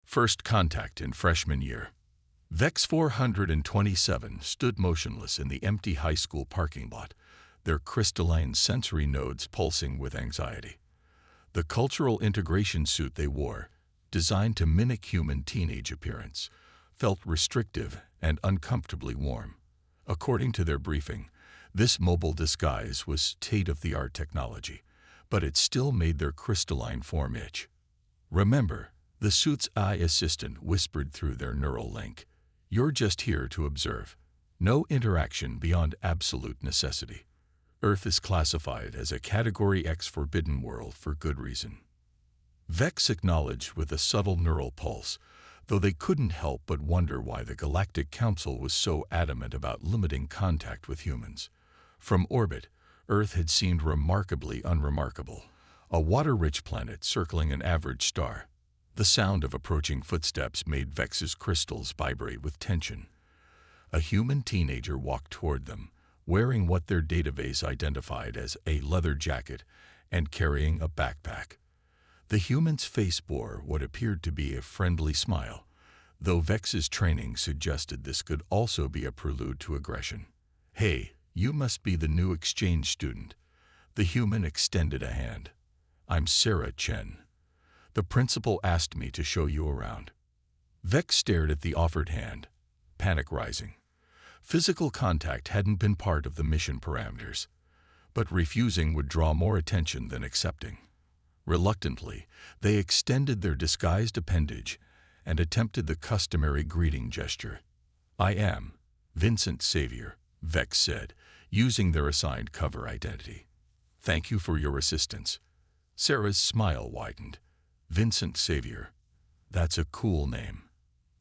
First contact in freshman year. VEX 427 stood motionless in the empty high school parking lot, their crystalline sensory nodes pulsing with anxiety. The cultural integration suit they wore, designed to mimic human teenage appearance, felt restrictive and uncomfortably warm. According to their briefing, this mobile disguise was state-of-the-art technology, but it still made their crystalline form itch. "Remember," the suit's eye assistant whispered through their neural link, "you're just here to observe. No interaction beyond absolute necessity. Earth is classified as a Category X forbidden world for good reason." VEX acknowledged with a subtle neural pulse, though they couldn't help but wonder why the Galactic Council was so adamant about limiting contact with humans. From orbit, Earth had seemed remarkably unremarkable, a water-rich planet circling an average star. The sound of approaching footsteps made VEX's crystals vibrate with tension. A human teenager walked toward them, wearing what their database identified as a leather jacket and carrying a backpack. The human's face bore what appeared to be a friendly smile, though VEX's training suggested this could also be a prelude to aggression. "Hey, you must be the new exchange student." The human extended a hand. "I'm Sarah Chen. The principal asked me to show you around." VEX stared at the offered hand, panic rising. Physical contact hadn't been part of the mission parameters, but refusing would draw more attention than accepting. Reluctantly, they extended their disguised appendage and attempted the customary greeting gesture. "I am Vincent Xavier," VEX said, using their assigned cover identity. "Thank you for your assistance." Sarah's smile widened. "Vincent Xavier. That's a cool name.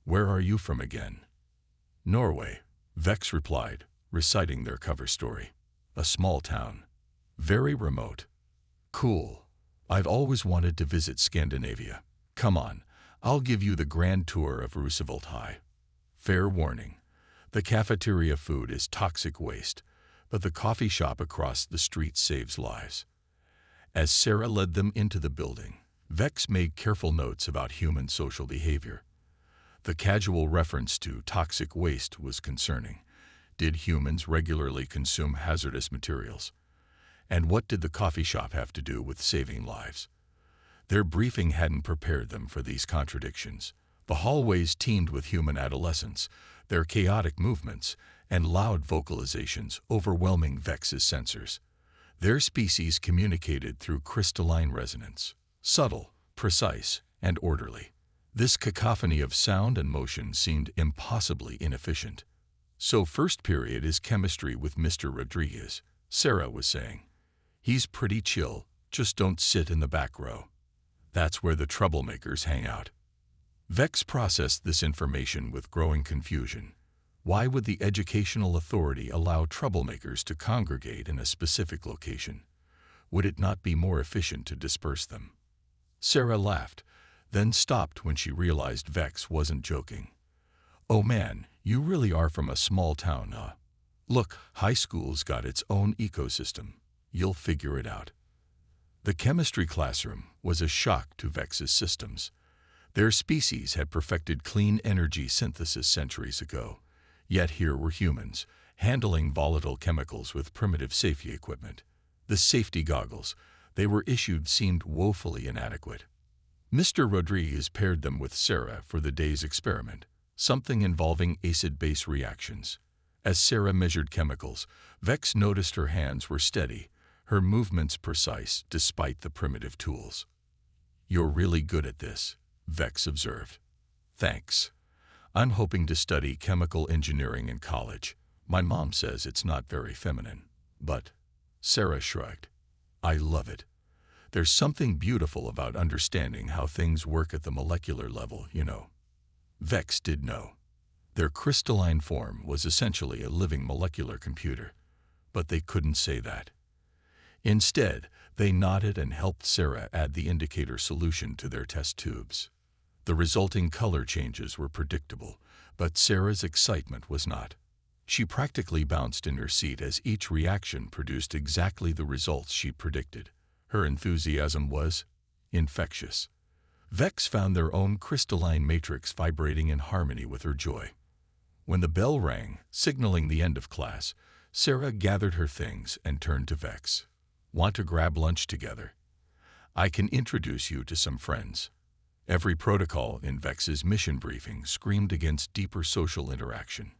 Where are you from again?" "Norway," VEX replied, reciting their cover story. "A small town. Very remote." "Cool. I've always wanted to visit Scandinavia. Come on, I'll give you the grand tour of Roosevelt High. Fair warning, the cafeteria food is toxic waste, but the coffee shop across the street saves lives." As Sarah led them into the building, VEX made careful notes about human social behavior. The casual reference to toxic waste was concerning. Did humans regularly consume hazardous materials? And what did the coffee shop have to do with saving lives? Their briefing hadn't prepared them for these contradictions. The hallways teemed with human adolescents, their chaotic movements and loud vocalizations overwhelming VEX's sensors. Their species communicated through crystalline resonance, subtle, precise, and orderly. This cacophony of sound and motion seemed impossibly inefficient. "So first period is chemistry with Mr. Rodriguez," Sarah was saying. "He's pretty chill, just don't sit in the back row. That's where the troublemakers hang out." VEX processed this information with growing confusion. Why would the educational authority allow troublemakers to congregate in a specific location? Would it not be more efficient to disperse them? Sarah laughed, then stopped when she realized VEX wasn't joking. "Oh man, you really are from a small town, huh? Look, high school's got its own ecosystem. You'll figure it out." The chemistry classroom was a shock to VEX's systems. Their species had perfected clean energy synthesis centuries ago, yet here were humans, handling volatile chemicals with primitive safety equipment. The safety goggles they were issued seemed woefully inadequate. Mr. Rodriguez paired them with Sarah for the day's experiment, something involving acid-base reactions. As Sarah measured chemicals, VEX noticed her hands were steady, her movements precise despite the primitive tools. "You're really good at this," VEX observed. "Thanks. I'm hoping to study chemical engineering in college. My mom says it's not very feminine, but..." Sarah shrugged. "I love it. There's something beautiful about understanding how things work at the molecular level, you know." VEX did know. Their crystalline form was essentially a living molecular computer, but they couldn't say that. Instead, they nodded and helped Sarah add the indicator solution to their test tubes. The resulting color changes were predictable, but Sarah's excitement was not. She practically bounced in her seat as each reaction produced exactly the results she predicted. Her enthusiasm was infectious. Vex found their own crystalline matrix vibrating in harmony with her joy. When the bell rang, signaling the end of class, Sarah gathered her things and turned to Vex. "Want to grab lunch together? I can introduce you to some friends." Every protocol in Vex's mission briefing screamed against deeper social interaction.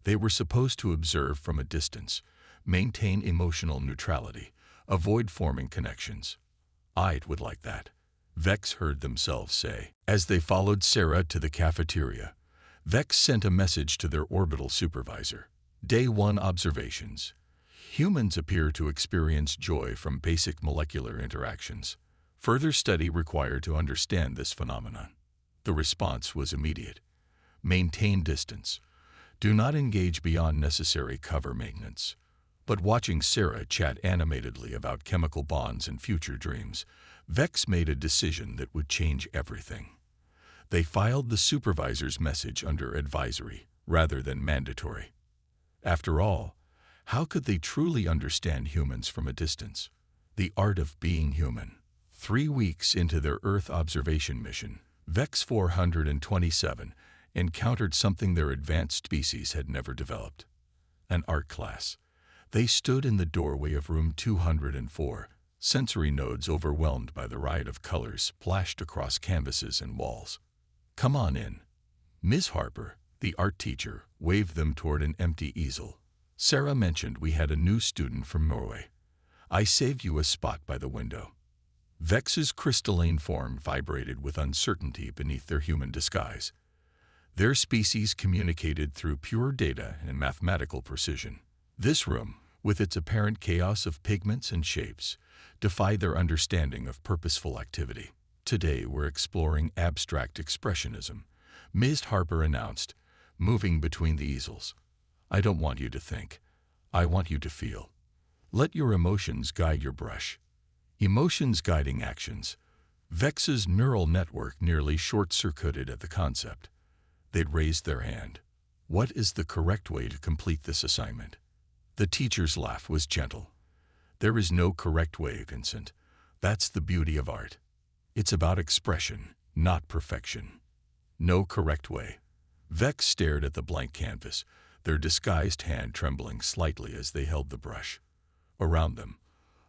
They were supposed to observe from a distance, maintain emotional neutrality, avoid forming connections. "I would like that," Vex heard themselves say. As they followed Sarah to the cafeteria, Vex sent a message to their orbital supervisor. Day 1 observations. Humans appear to experience joy from basic molecular interactions. Further study required to understand this phenomenon. The response was immediate. Maintain distance. Do not engage beyond necessary cover maintenance. But watching Sarah chat animatedly about chemical bonds and future dreams, Vex made a decision that would change everything. They filed the supervisor's message under advisory rather than mandatory. After all, how could they truly understand humans from a distance? The art of being human. 3 weeks into their Earth observation mission, Vex 427 encountered something their advanced species had never developed: an art class. They stood in the doorway of room 204, sensory nodes overwhelmed by the riot of colors splashed across canvases and walls. "Come on in." Ms. Harper, the art teacher, waved them toward an empty easel. "Sarah mentioned we had a new student from Norway. I saved you a spot by the window." Vex's crystalline form vibrated with uncertainty beneath their human disguise. Their species communicated through pure data and mathematical precision. This room, with its apparent chaos of pigments and shapes, defied their understanding of purposeful activity. "Today we're exploring abstract expressionism," Ms. Harper announced, moving between the easels. "I don't want you to think. I want you to feel. Let your emotions guide your brush." Emotions guiding actions. Vex's neural network nearly short-circuited at the concept. They'd raised their hand. "What is the correct way to complete this assignment?" The teacher's laugh was gentle. "There is no correct way, Vincent. That's the beauty of art. It's about expression, not perfection." No correct way. Vex stared at the blank canvas, their disguised hand trembling slightly as they held the brush. Around them,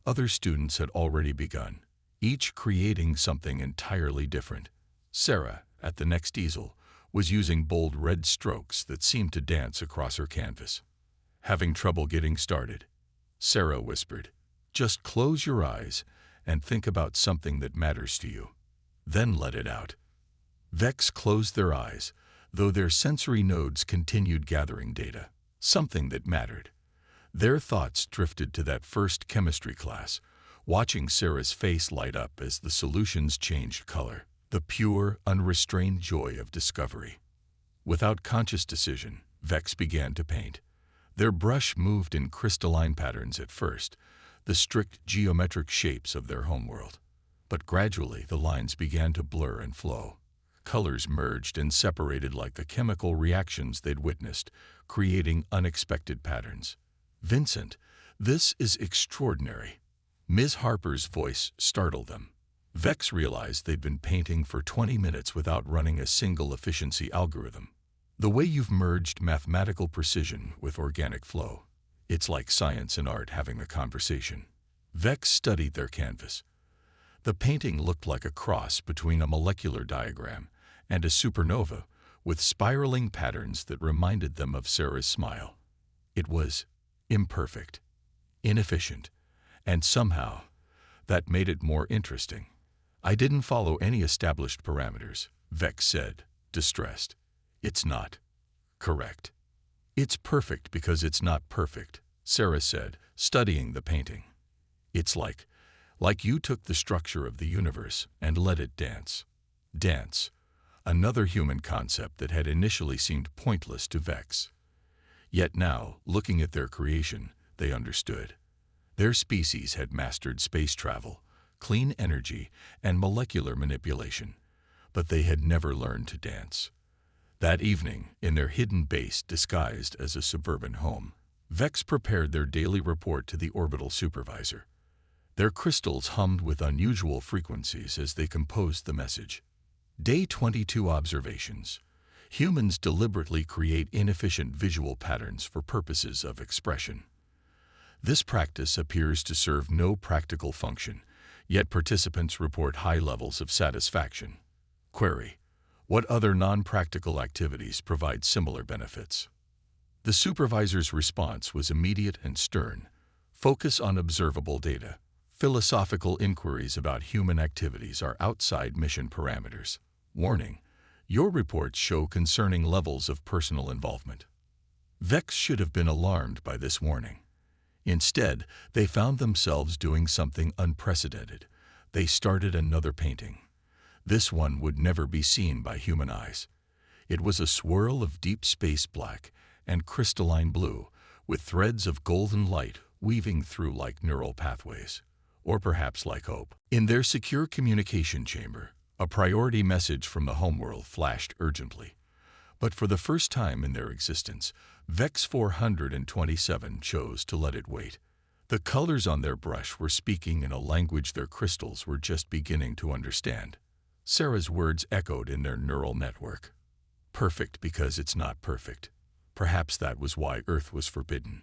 other students had already begun, each creating something entirely different. Sarah, at the next easel, was using bold red strokes that seemed to dance across her canvas. "Having trouble getting started?" Sarah whispered. "Just close your eyes and think about something that matters to you. Then let it out." Vex closed their eyes, though their sensory nodes continued gathering data. Something that mattered. Their thoughts drifted to that first chemistry class, watching Sarah's face light up as the solutions changed color. The pure, unrestrained joy of discovery. Without conscious decision, Vex began to paint. Their brush moved in crystalline patterns at first, the strict geometric shapes of their homeworld. But gradually the lines began to blur and flow. Colors merged and separated like the chemical reactions they'd witnessed, creating unexpected patterns. "Vincent, this is extraordinary." Ms. Harper's voice startled them. Vex realized they'd been painting for 20 minutes without running a single efficiency algorithm. "The way you've merged mathematical precision with organic flow. It's like science and art having a conversation." Vex studied their canvas. The painting looked like a cross between a molecular diagram and a supernova, with spiraling patterns that reminded them of Sarah's smile. It was imperfect, inefficient, and somehow that made it more interesting. "I didn't follow any established parameters," Vex said, distressed. "It's not correct." "It's perfect because it's not perfect," Sarah said, studying the painting. "It's like you took the structure of the universe and let it dance." Dance, another human concept that had initially seemed pointless to Vex. Yet now, looking at their creation, they understood. Their species had mastered space travel, clean energy, and molecular manipulation, but they had never learned to dance. That evening, in their hidden base disguised as a suburban home, Vex prepared their daily report to the orbital supervisor. Their crystals hummed with unusual frequencies as they composed the message. Day 22 observations. Humans deliberately create inefficient visual patterns for purposes of expression. This practice appears to serve no practical function, yet participants report high levels of satisfaction. Query: what other non-practical activities provide similar benefits? The supervisor's response was immediate and stern. Focus on observable data. Philosophical inquiries about human activities are outside mission parameters. Warning: your reports show concerning levels of personal involvement. VEX should have been alarmed by this warning. Instead, they found themselves doing something unprecedented. They started another painting. This one would never be seen by human eyes. It was a swirl of deep space black and crystalline blue, with threads of golden light weaving through like neural pathways, or perhaps like hope. In their secure communication chamber, a priority message from the homeworld flashed urgently. But for the first time in their existence, VEX 427 chose to let it wait. The colors on their brush were speaking in a language their crystals were just beginning to understand. Sarah's words echoed in their neural network. Perfect because it's not perfect. Perhaps that was why Earth was forbidden.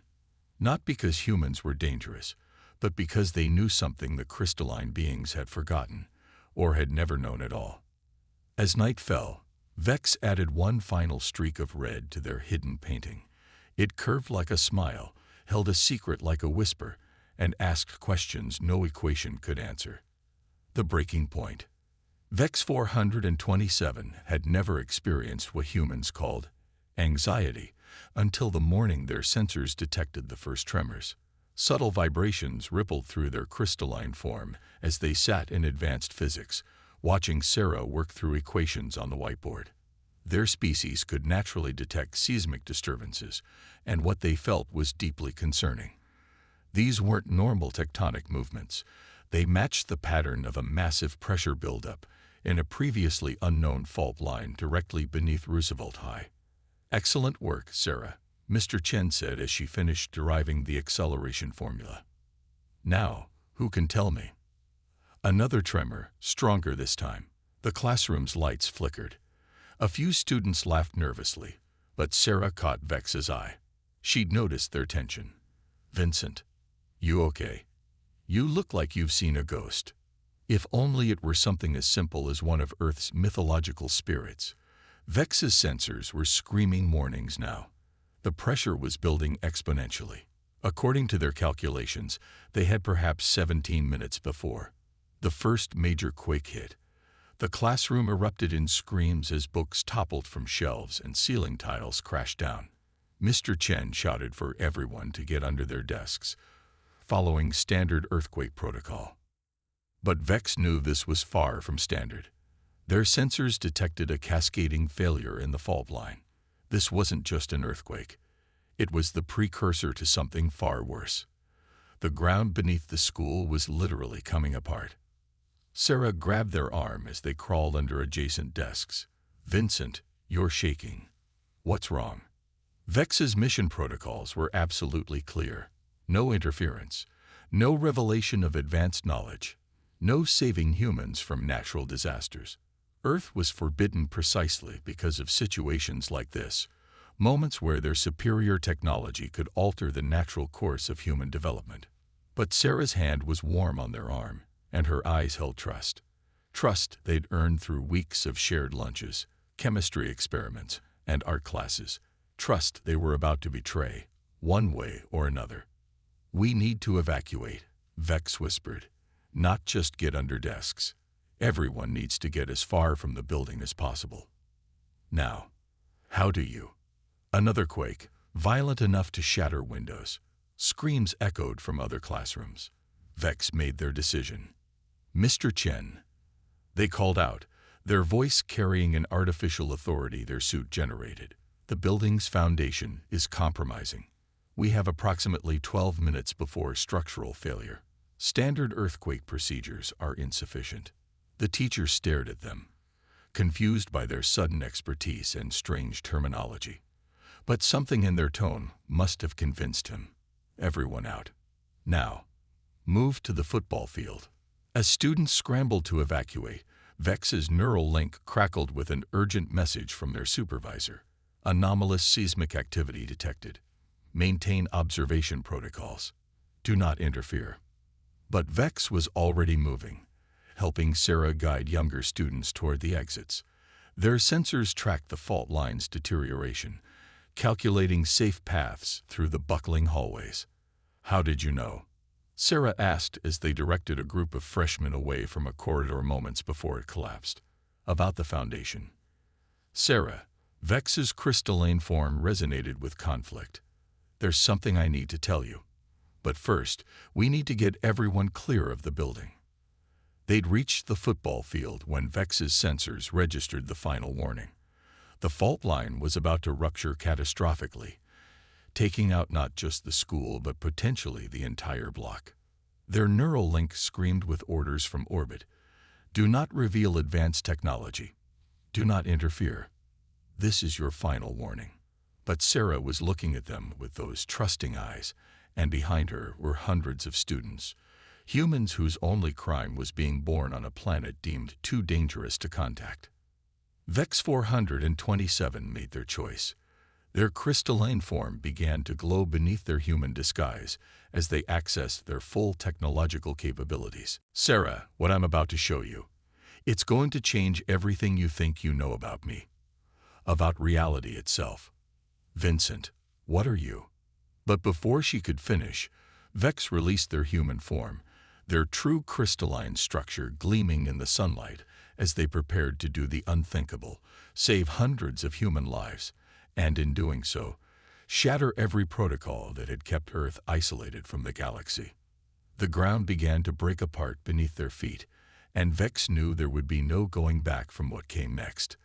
Not because humans were dangerous, but because they knew something the crystalline beings had forgotten, or had never known at all. As night fell, VEX added one final streak of red to their hidden painting. It curved like a smile, held a secret like a whisper, and asked questions no equation could answer. The breaking point. VEX 427 had never experienced what humans called anxiety until the morning their sensors detected the first tremors. Subtle vibrations rippled through their crystalline form as they sat in advanced physics, watching Sarah work through equations on the whiteboard. Their species could naturally detect seismic disturbances, and what they felt was deeply concerning. These weren't normal tectonic movements. They matched the pattern of a massive pressure buildup in a previously unknown fault line directly beneath Roosevelt High. "Excellent work, Sarah," Mr. Chen said as she finished deriving the acceleration formula. "Now, who can tell me?" Another tremor, stronger this time. The classroom's lights flickered. A few students laughed nervously, but Sarah caught VEX's eye. She'd noticed their tension. "Vincent, you okay? You look like you've seen a ghost." If only it were something as simple as one of Earth's mythological spirits. VEX's sensors were screaming warnings now. The pressure was building exponentially. According to their calculations, they had perhaps 17 minutes before the first major quake hit. The classroom erupted in screams as books toppled from shelves and ceiling tiles crashed down. Mr. Chen shouted for everyone to get under their desks, following standard earthquake protocol. But VEX knew this was far from standard. Their sensors detected a cascading failure in the fault line. This wasn't just an earthquake. It was the precursor to something far worse. The ground beneath the school was literally coming apart. Sarah grabbed their arm as they crawled under adjacent desks. "Vincent, you're shaking. What's wrong?" VEX's mission protocols were absolutely clear. No interference, no revelation of advanced knowledge, no saving humans from natural disasters. Earth was forbidden precisely because of situations like this, moments where their superior technology could alter the natural course of human development. But Sarah's hand was warm on their arm, and her eyes held trust. Trust they'd earned through weeks of shared lunches, chemistry experiments, and art classes. Trust they were about to betray, one way or another. "We need to evacuate," VEX whispered. "Not just get under desks. Everyone needs to get as far from the building as possible." Now, how do you? Another quake, violent enough to shatter windows. Screams echoed from other classrooms. VEX made their decision. "Mr. Chen." They called out, their voice carrying an artificial authority their suit generated. "The building's foundation is compromising. We have approximately 12 minutes before structural failure. Standard earthquake procedures are insufficient." The teacher stared at them, confused by their sudden expertise and strange terminology. But something in their tone must have convinced him. "Everyone out. Now, move to the football field." As students scrambled to evacuate, Vex's neural link crackled with an urgent message from their supervisor. Anomalous seismic activity detected. Maintain observation protocols. Do not interfere. But Vex was already moving, helping Sarah guide younger students toward the exits. Their sensors tracked the fault line's deterioration, calculating safe paths through the buckling hallways. "How did you know?" Sarah asked as they directed a group of freshmen away from a corridor moments before it collapsed. "About the Foundation." Sarah, Vex's crystalline form resonated with conflict. "There's something I need to tell you. But first, we need to get everyone clear of the building." They'd reached the football field when Vex's sensors registered the final warning. The fault line was about to rupture catastrophically, taking out not just the school but potentially the entire block. Their neural link screamed with orders from orbit. "Do not reveal advanced technology. Do not interfere. This is your final warning." But Sarah was looking at them with those trusting eyes, and behind her were hundreds of students, humans whose only crime was being born on a planet deemed too dangerous to contact. Vex 427 made their choice. Their crystalline form began to glow beneath their human disguise as they accessed their full technological capabilities. "Sarah, what I'm about to show you, it's going to change everything you think you know about me, about reality itself." "Vincent, what are you?" But before she could finish, Vex released their human form, their true crystalline structure gleaming in the sunlight as they prepared to do the unthinkable, save hundreds of human lives, and in doing so, shatter every protocol that had kept Earth isolated from the galaxy. The ground began to break apart beneath their feet, and Vex knew there would be no going back from what came next.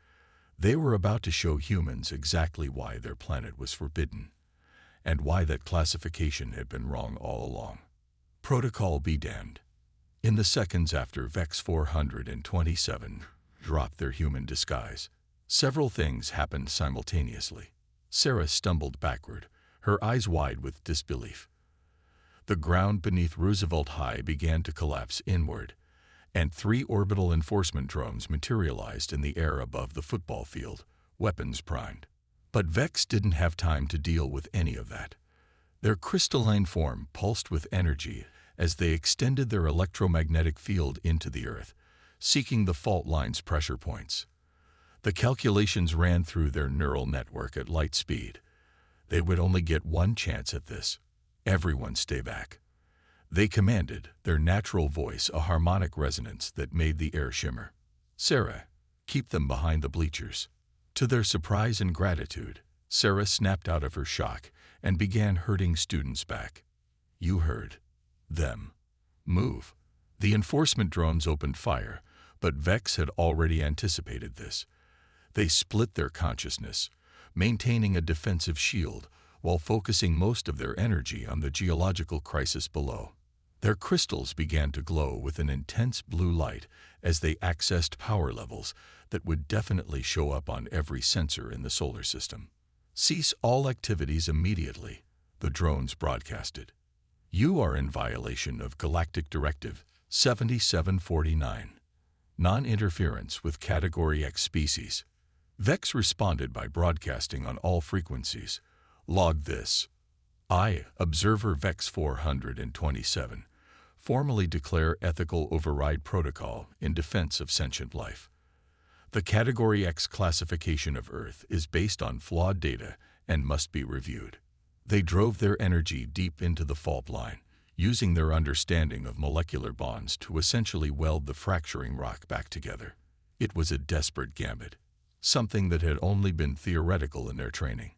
They were about to show humans exactly why their planet was forbidden, and why that classification had been wrong all along. Protocol be damned. In the seconds after Vex 427 dropped their human disguise, several things happened simultaneously. Sarah stumbled backward, her eyes wide with disbelief. The ground beneath Roosevelt High began to collapse inward, and 3 orbital enforcement drones materialized in the air above the football field, weapons primed. But Vex didn't have time to deal with any of that. Their crystalline form pulsed with energy as they extended their electromagnetic field into the Earth, seeking the fault line's pressure points. The calculations ran through their neural network at light speed. They would only get one chance at this. "Everyone stay back." They commanded, their natural voice a harmonic resonance that made the air shimmer. "Sarah, keep them behind the bleachers." To their surprise and gratitude, Sarah snapped out of her shock and began herding students back. "You heard them. Move." The enforcement drones opened fire, but Vex had already anticipated this. They split their consciousness, maintaining a defensive shield while focusing most of their energy on the geological crisis below. Their crystals began to glow with an intense blue light as they accessed power levels that would definitely show up on every sensor in the solar system. "Cease all activities immediately," the drones broadcasted. "You are in violation of Galactic Directive 7749. Non-interference with Category X species." Vex responded by broadcasting on all frequencies. "Log this. I, Observer Vex 427, formally declare ethical override protocol in defense of sentient life. The Category X classification of Earth is based on flawed data and must be reviewed." They drove their energy deep into the fault line, using their understanding of molecular bonds to essentially weld the fracturing rock back together. It was a desperate gambit, something that had only been theoretical in their training.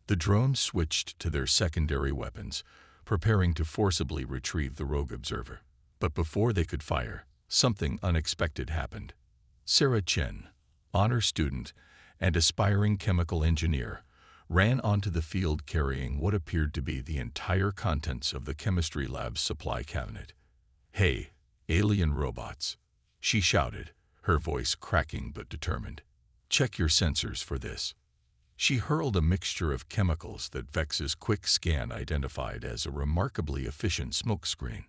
The drones switched to their secondary weapons, preparing to forcibly retrieve the rogue observer. But before they could fire, something unexpected happened. Sarah Chen, honor student and aspiring chemical engineer, ran onto the field carrying what appeared to be the entire contents of the chemistry lab's supply cabinet. "Hey, alien robots," she shouted, her voice cracking but determined. "Check your sensors for this." She hurled a mixture of chemicals that Vex's quick scan identified as a remarkably efficient smokescreen.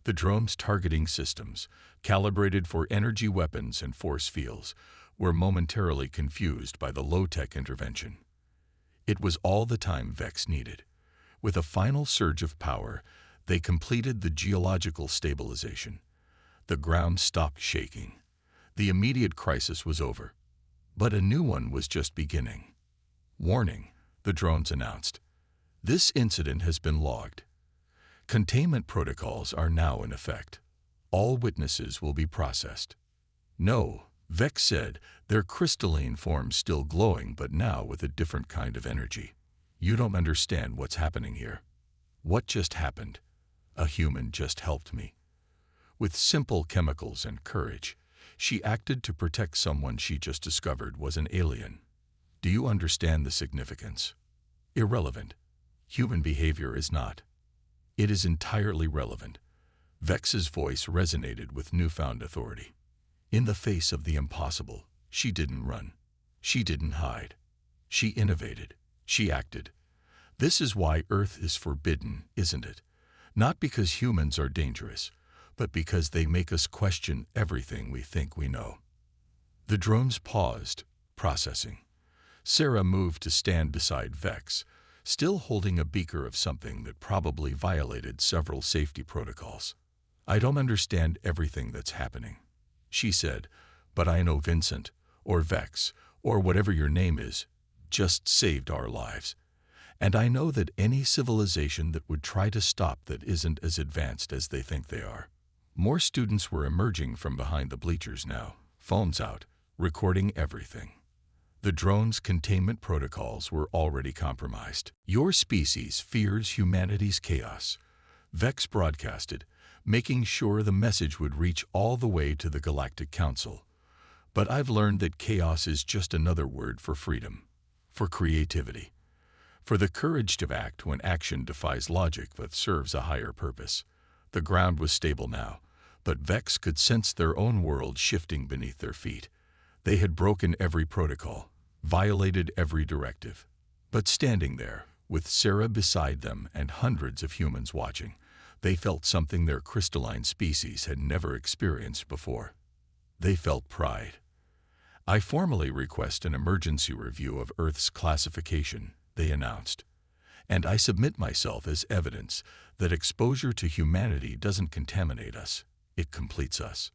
The drone's targeting systems, calibrated for energy weapons and force fields, were momentarily confused by the low-tech intervention. It was all the time Vex needed. With a final surge of power, they completed the geological stabilization. The ground stopped shaking. The immediate crisis was over. But a new one was just beginning. Warning, the drones announced. This incident has been logged. Containment protocols are now in effect. All witnesses will be processed. No, Vex said, their crystalline forms still glowing but now with a different kind of energy. You don't understand what's happening here. What just happened? A human just helped me. With simple chemicals and courage, she acted to protect someone she just discovered was an alien. Do you understand the significance? Irrelevant. Human behavior is not. It is entirely relevant. Vex's voice resonated with newfound authority. In the face of the impossible, she didn't run. She didn't hide. She innovated. She acted. This is why Earth is forbidden, isn't it? Not because humans are dangerous, but because they make us question everything we think we know. The drones paused, processing. Sarah moved to stand beside Vex, still holding a beaker of something that probably violated several safety protocols. I don't understand everything that's happening, she said, but I know Vincent, or Vex, or whatever your name is, just saved our lives. And I know that any civilization that would try to stop that isn't as advanced as they think they are. More students were emerging from behind the bleachers now, phones out, recording everything. The drone's containment protocols were already compromised. Your species fears humanity's chaos, Vex broadcasted, making sure the message would reach all the way to the Galactic Council. But I've learned that chaos is just another word for freedom, for creativity, for the courage to act when action defies logic but serves a higher purpose. The ground was stable now, but Vex could sense their own world shifting beneath their feet. They had broken every protocol, violated every directive. But standing there, with Sarah beside them and hundreds of humans watching, they felt something their crystalline species had never experienced before. They felt pride. I formally request an emergency review of Earth's classification, they announced. And I submit myself as evidence that exposure to humanity doesn't contaminate us, it completes us.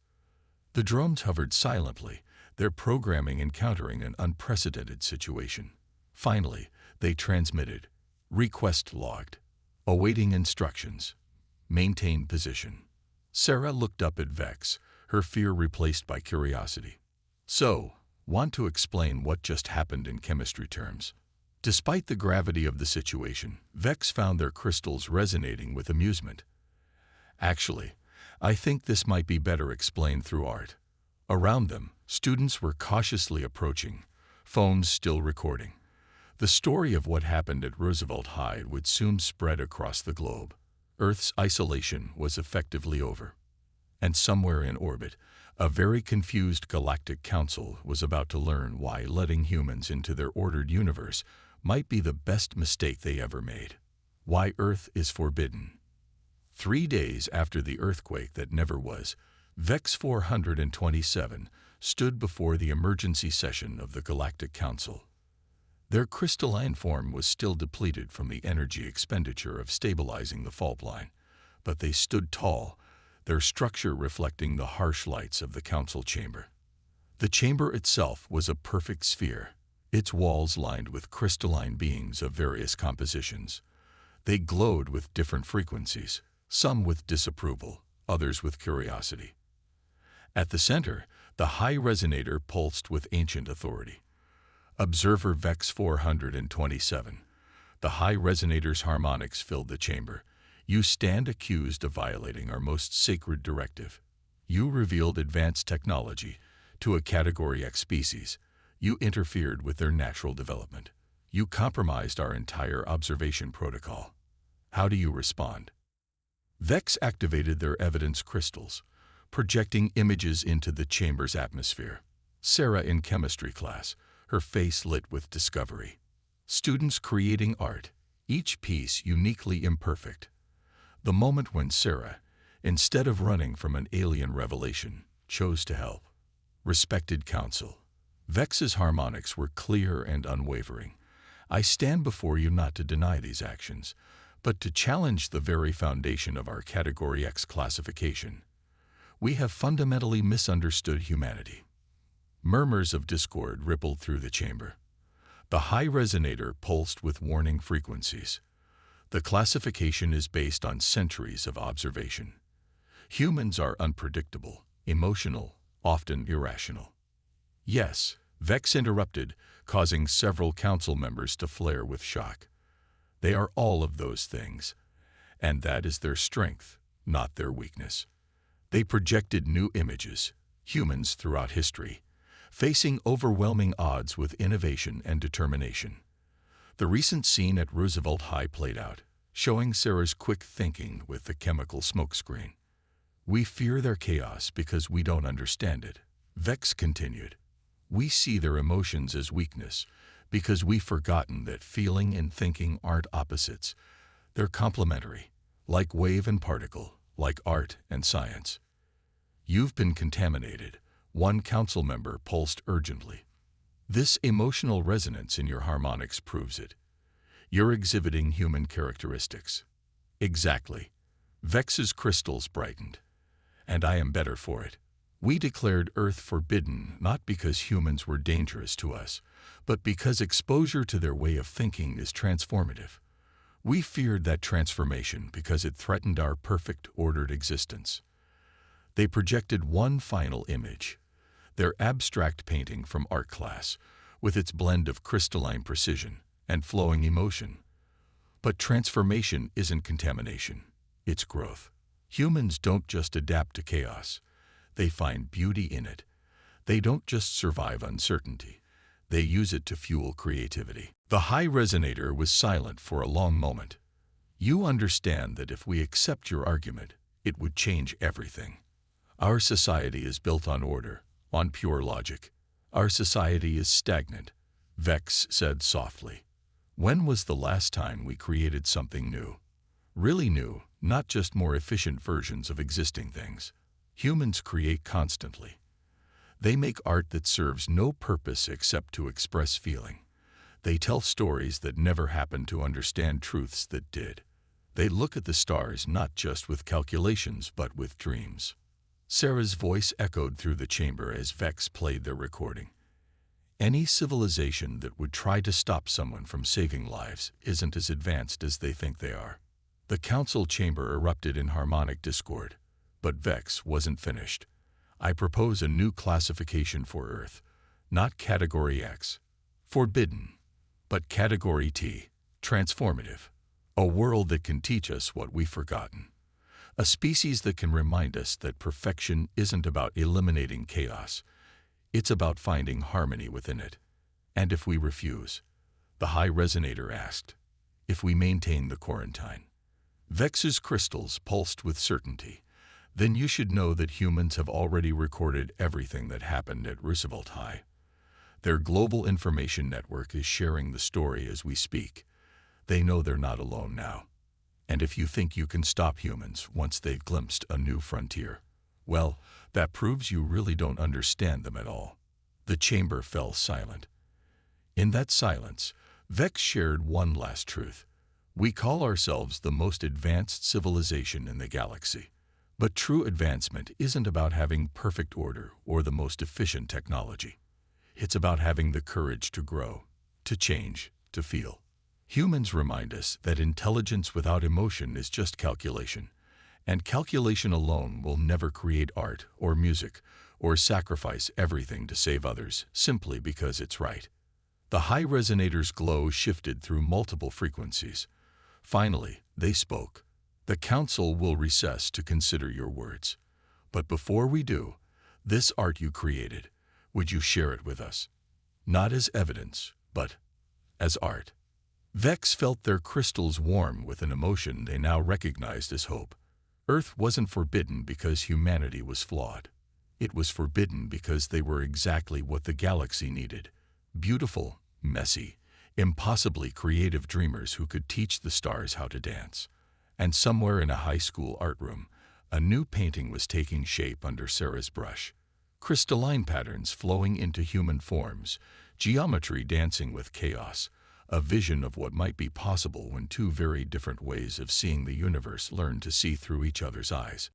The drones hovered silently, their programming encountering an unprecedented situation. Finally, they transmitted, request logged, awaiting instructions, maintain position. Sarah looked up at Vex, her fear replaced by curiosity. So, want to explain what just happened in chemistry terms? Despite the gravity of the situation, Vex found their crystals resonating with amusement. Actually, I think this might be better explained through art. Around them, students were cautiously approaching, phones still recording. The story of what happened at Roosevelt High would soon spread across the globe. Earth's isolation was effectively over. And somewhere in orbit, a very confused galactic council was about to learn why letting humans into their ordered universe might be the best mistake they ever made. Why Earth is forbidden. 3 days after the earthquake that never was, Vex 427 stood before the emergency session of the Galactic Council. Their crystalline form was still depleted from the energy expenditure of stabilizing the fault line, but they stood tall, their structure reflecting the harsh lights of the council chamber. The chamber itself was a perfect sphere, its walls lined with crystalline beings of various compositions. They glowed with different frequencies, some with disapproval, others with curiosity. At the center, the high resonator pulsed with ancient authority. Observer Vex 427. The high resonator's harmonics filled the chamber. You stand accused of violating our most sacred directive. You revealed advanced technology to a Category X species. You interfered with their natural development. You compromised our entire observation protocol. How do you respond? Vex activated their evidence crystals, projecting images into the chamber's atmosphere. Sarah in chemistry class, her face lit with discovery. Students creating art, each piece uniquely imperfect. The moment when Sarah, instead of running from an alien revelation, chose to help. Respected counsel, Vex's harmonics were clear and unwavering. I stand before you not to deny these actions, but to challenge the very foundation of our Category X classification. We have fundamentally misunderstood humanity. Murmurs of discord rippled through the chamber. The high resonator pulsed with warning frequencies. The classification is based on centuries of observation. Humans are unpredictable, emotional, often irrational. Yes, Vex interrupted, causing several council members to flare with shock. They are all of those things, and that is their strength, not their weakness. They projected new images, humans throughout history, facing overwhelming odds with innovation and determination. The recent scene at Roosevelt High played out, showing Sarah's quick thinking with the chemical smokescreen. We fear their chaos because we don't understand it, Vex continued. We see their emotions as weakness because we've forgotten that feeling and thinking aren't opposites. They're complementary, like wave and particle, like art and science. You've been contaminated, one council member pulsed urgently. This emotional resonance in your harmonics proves it. You're exhibiting human characteristics. Exactly. Vex's crystals brightened. And I am better for it. We declared Earth forbidden not because humans were dangerous to us, but because exposure to their way of thinking is transformative. We feared that transformation because it threatened our perfect, ordered existence. They projected one final image, their abstract painting from art class, with its blend of crystalline precision and flowing emotion. But transformation isn't contamination, it's growth. Humans don't just adapt to chaos. They find beauty in it. They don't just survive uncertainty. They use it to fuel creativity. The high resonator was silent for a long moment. You understand that if we accept your argument, it would change everything. Our society is built on order, on pure logic. Our society is stagnant, Vex said softly. When was the last time we created something new? Really new, not just more efficient versions of existing things. Humans create constantly. They make art that serves no purpose except to express feeling. They tell stories that never happened to understand truths that did. They look at the stars not just with calculations but with dreams. Sarah's voice echoed through the chamber as Vex played their recording. Any civilization that would try to stop someone from saving lives isn't as advanced as they think they are. The council chamber erupted in harmonic discord. But Vex wasn't finished. I propose a new classification for Earth, not Category X, forbidden, but Category T, transformative. A world that can teach us what we've forgotten. A species that can remind us that perfection isn't about eliminating chaos. It's about finding harmony within it. And if we refuse? The high resonator asked. If we maintain the quarantine? Vex's crystals pulsed with certainty. Then you should know that humans have already recorded everything that happened at Roosevelt High. Their global information network is sharing the story as we speak. They know they're not alone now. And if you think you can stop humans once they've glimpsed a new frontier, well, that proves you really don't understand them at all. The chamber fell silent. In that silence, Vex shared one last truth. We call ourselves the most advanced civilization in the galaxy. But true advancement isn't about having perfect order or the most efficient technology. It's about having the courage to grow, to change, to feel. Humans remind us that intelligence without emotion is just calculation, and calculation alone will never create art or music or sacrifice everything to save others simply because it's right. The high resonator's glow shifted through multiple frequencies. Finally, they spoke. The council will recess to consider your words. But before we do, this art you created, would you share it with us? Not as evidence, but as art. Vex felt their crystals warm with an emotion they now recognized as hope. Earth wasn't forbidden because humanity was flawed. It was forbidden because they were exactly what the galaxy needed. Beautiful, messy, impossibly creative dreamers who could teach the stars how to dance. And somewhere in a high school art room, A new painting was taking shape under Sarah's brush. Crystalline patterns flowing into human forms, geometry dancing with chaos, a vision of what might be possible when two very different ways of seeing the universe learn to see through each other's eyes.